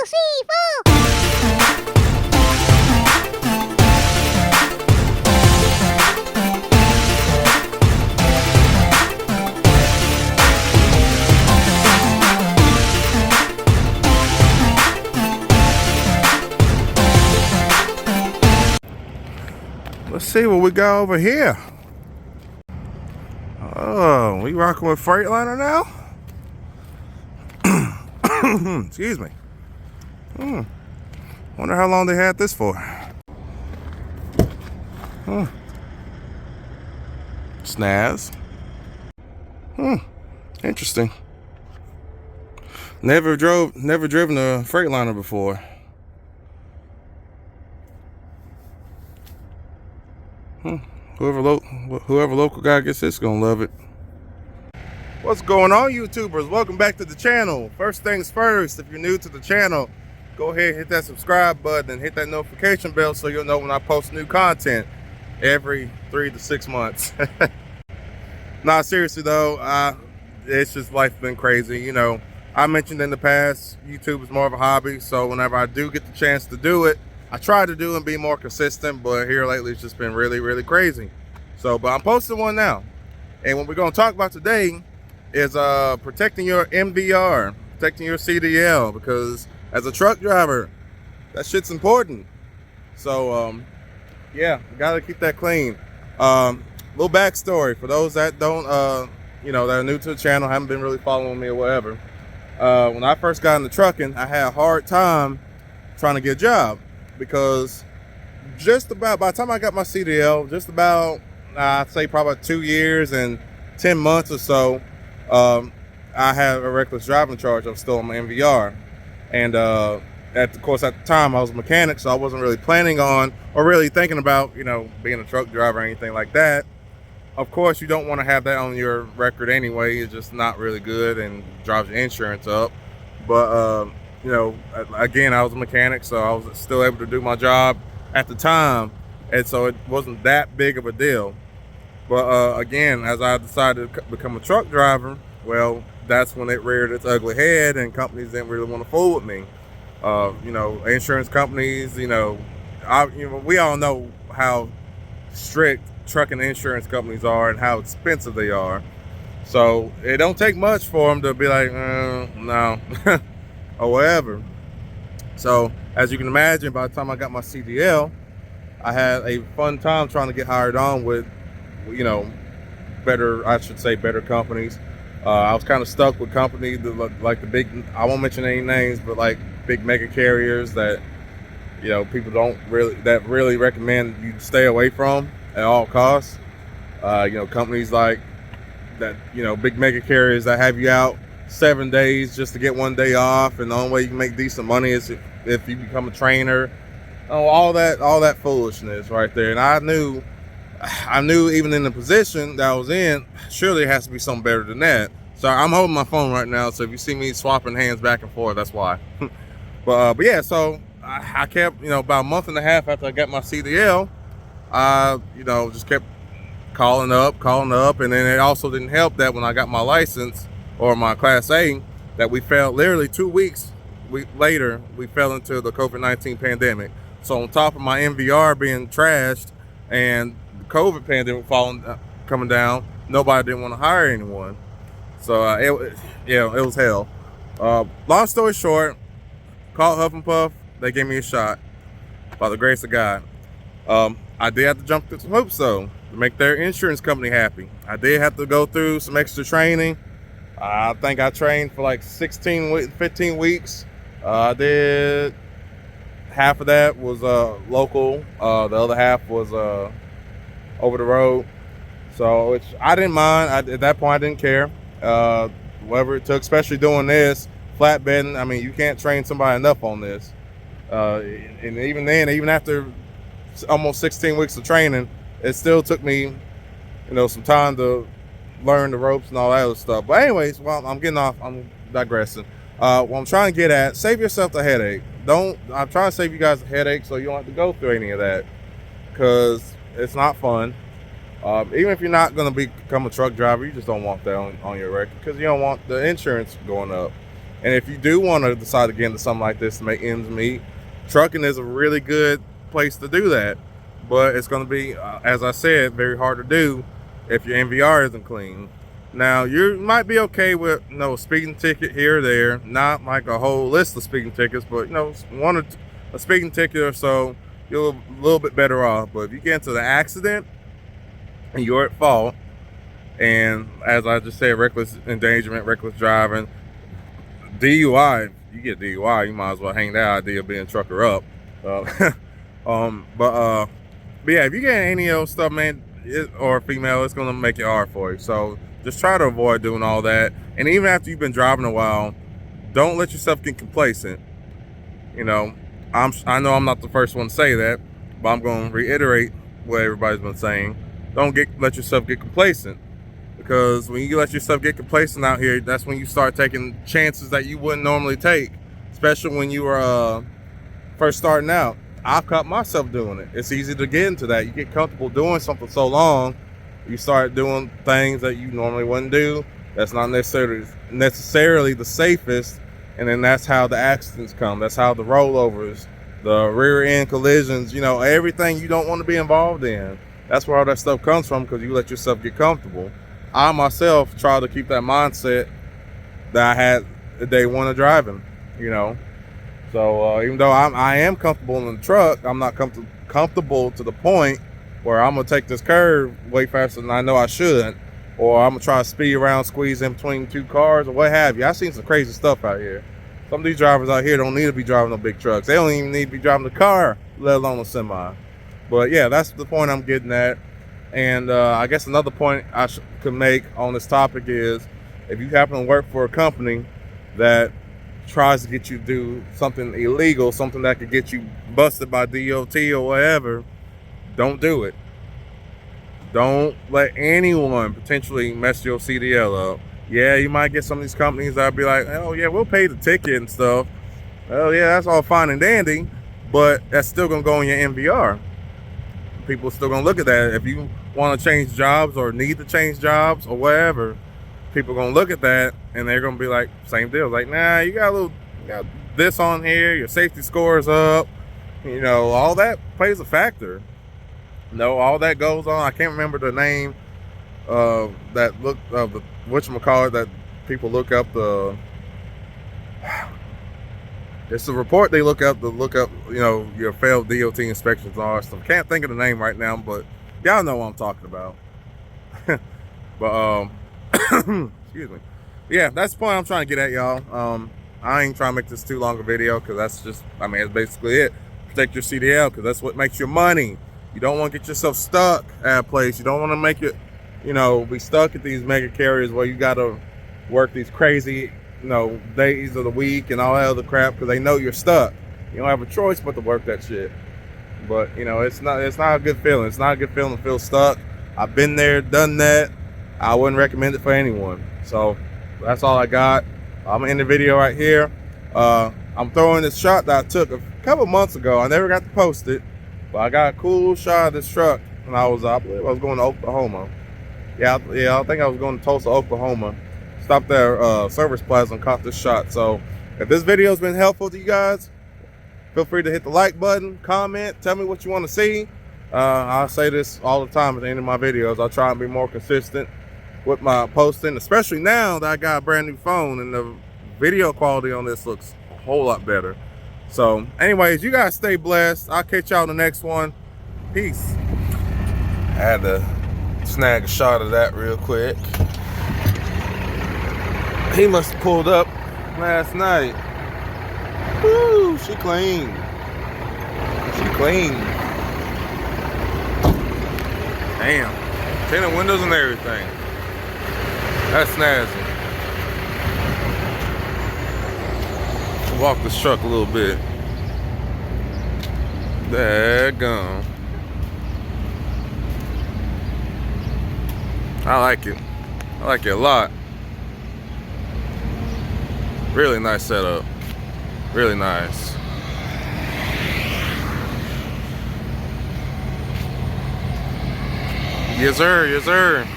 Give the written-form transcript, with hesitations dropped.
Let's see what we got over here. Oh, we rocking with Freightliner now? Excuse me. Wonder how long they had this for. Snaz. Interesting. Never driven a Freightliner before. Whoever local guy gets this gonna love it. What's going on, YouTubers? Welcome back to the channel. First things first, if you're new to the channel, go ahead and hit that subscribe button and hit that notification bell so you'll know when I post new content every 3 to 6 months. Nah, seriously though, it's just life's been crazy. You know, I mentioned in the past, YouTube is more of a hobby, so whenever I do get the chance to do it, I try to do and be more consistent, but here lately it's just been really crazy. So, but I'm posting one now. And what we're gonna talk about today is protecting your MVR, protecting your CDL, because as a truck driver, that shit's important. So, yeah, gotta keep that clean. Little backstory for those that don't, you know, that are new to the channel, haven't been really following me or whatever. When I first got into trucking, I had a hard time trying to get a job because just about by the time I got my CDL, just about I'd say probably 2 years and 10 months or so, I had a reckless driving charge. I was still on my MVR, and at the time I was a mechanic, so I wasn't really planning on or really thinking about, you know, being a truck driver or anything like that. Of course, you don't want to have that on your record anyway. It's just not really good and drives your insurance up. But you know, again, I was a mechanic, so I was still able to do my job at the time, and so it wasn't that big of a deal. But again, as I decided to become a truck driver, well, that's when it reared its ugly head, and companies didn't really want to fool with me. You know, insurance companies, you know, we all know how strict trucking insurance companies are and how expensive they are. So it don't take much for them to be like, no, or whatever. So as you can imagine, by the time I got my CDL, I had a fun time trying to get hired on with, you know, better companies. I was kind of stuck with companies that look like the big, I won't mention any names, but like big mega carriers that, you know, people really recommend you stay away from at all costs. You know, companies like that, you know, big mega carriers that have you out 7 days just to get 1 day off, and the only way you can make decent money is if you become a trainer. Oh, all that foolishness right there. And I knew even in the position that I was in, surely it has to be something better than that. So I'm holding my phone right now, so if you see me swapping hands back and forth, that's why. But yeah, so I kept, you know, about a month and a half after I got my CDL, you know, just kept calling up, and then it also didn't help that when I got my license, or my Class A, that we fell literally 2 weeks later, we fell into the COVID-19 pandemic. So on top of my MVR being trashed and the COVID pandemic coming down, nobody didn't want to hire anyone. So it was hell. Long story short, called Huff and Puff. They gave me a shot by the grace of God. I did have to jump through some hoops though to make their insurance company happy. I did have to go through some extra training. I think I trained for like 15 weeks. I did half of that was local. The other half was over the road. So, which I didn't mind. At that point, I didn't care. Whatever it took, especially doing this flatbedding. I mean, you can't train somebody enough on this. And even then, even after almost 16 weeks of training, it still took me, you know, some time to learn the ropes and all that other stuff. But anyways, well, I'm digressing. What I'm trying to get at, save yourself the headache. I'm trying to save you guys the headache so you don't have to go through any of that, because it's not fun. Even if you're not going to become a truck driver, you just don't want that on your record, because you don't want the insurance going up. And if you do want to decide to get into something like this to make ends meet, trucking is a really good place to do that. But it's going to be, as I said, very hard to do if your NVR isn't clean. Now, you might be okay with, speeding ticket here or there, not like a whole list of speeding tickets, but, a speeding ticket or so, you're a little bit better off. But if you get into the accident and you're at fault, and as I just said, reckless endangerment, reckless driving, DUI, you get DUI, you might as well hang that idea of being trucker up. But yeah, if you get any of those stuff, man, or female, it's gonna make it hard for you. So just try to avoid doing all that. And even after you've been driving a while, don't let yourself get complacent. I know I'm not the first one to say that, but I'm gonna reiterate what everybody's been saying. Don't let yourself get complacent, because when you let yourself get complacent out here, that's when you start taking chances that you wouldn't normally take, especially when you were first starting out. I caught myself doing it. It's easy to get into that. You get comfortable doing something so long, you start doing things that you normally wouldn't do. That's not necessarily the safest, and then that's how the accidents come. That's how the rollovers, the rear end collisions, everything you don't want to be involved in. That's where all that stuff comes from, because you let yourself get comfortable. I myself try to keep that mindset that I had the day one of driving, So even though I am comfortable in the truck, I'm not comfortable to the point where I'm gonna take this curve way faster than I know I should, or I'm gonna try to speed around, squeeze in between two cars, or what have you. I've seen some crazy stuff out here. Some of these drivers out here don't need to be driving no big trucks. They don't even need to be driving the car, let alone a semi. But yeah, that's the point I'm getting at. And I guess another point I could make on this topic is, if you happen to work for a company that tries to get you to do something illegal, something that could get you busted by DOT or whatever, don't do it. Don't let anyone potentially mess your CDL up. Yeah, you might get some of these companies that'll be like, oh yeah, we'll pay the ticket and stuff. Oh yeah, that's all fine and dandy, but that's still gonna go in your NVR. People are still gonna look at that. If you want to change jobs or need to change jobs or whatever, people are gonna look at that and they're gonna be like, same deal. Like, nah, you got this on here, your safety score is up, all that plays a factor. All that goes on. I can't remember the name of the whatchamacallit that people look up it's the report they look up your failed DOT inspections and all that stuff. Can't think of the name right now, but y'all know what I'm talking about. But excuse me. Yeah, that's the point I'm trying to get at, y'all. I ain't trying to make this too long a video, because that's just, that's basically it. Protect your CDL, because that's what makes your money. You don't want to get yourself stuck at a place. You don't want to make it, be stuck at these mega carriers where you got to work these crazy, days of the week and all that other crap, because they know you're stuck. You don't have a choice but to work that shit. But, it's not a good feeling. It's not a good feeling to feel stuck. I've been there, done that. I wouldn't recommend it for anyone. So that's all I got. I'm gonna end the video right here. I'm throwing this shot that I took a couple months ago. I never got to post it, but I got a cool shot of this truck when I believe I was going to Oklahoma. Yeah, I think I was going to Tulsa, Oklahoma. Stopped there, Service Plaza, and caught this shot. So if this video has been helpful to you guys, feel free to hit the like button, comment, tell me what you want to see. I say this all the time at the end of my videos. I'll try and be more consistent with my posting, especially now that I got a brand new phone and the video quality on this looks a whole lot better. So anyways, you guys stay blessed. I'll catch y'all in the next one. Peace. I had to snag a shot of that real quick. He must have pulled up last night. Woo, she clean. She clean. Damn. Tinted windows and everything. That's snazzy. Walk this truck a little bit. Daggone. I like it. I like it a lot. Really nice setup. Really nice. Yes, sir. Yes, sir.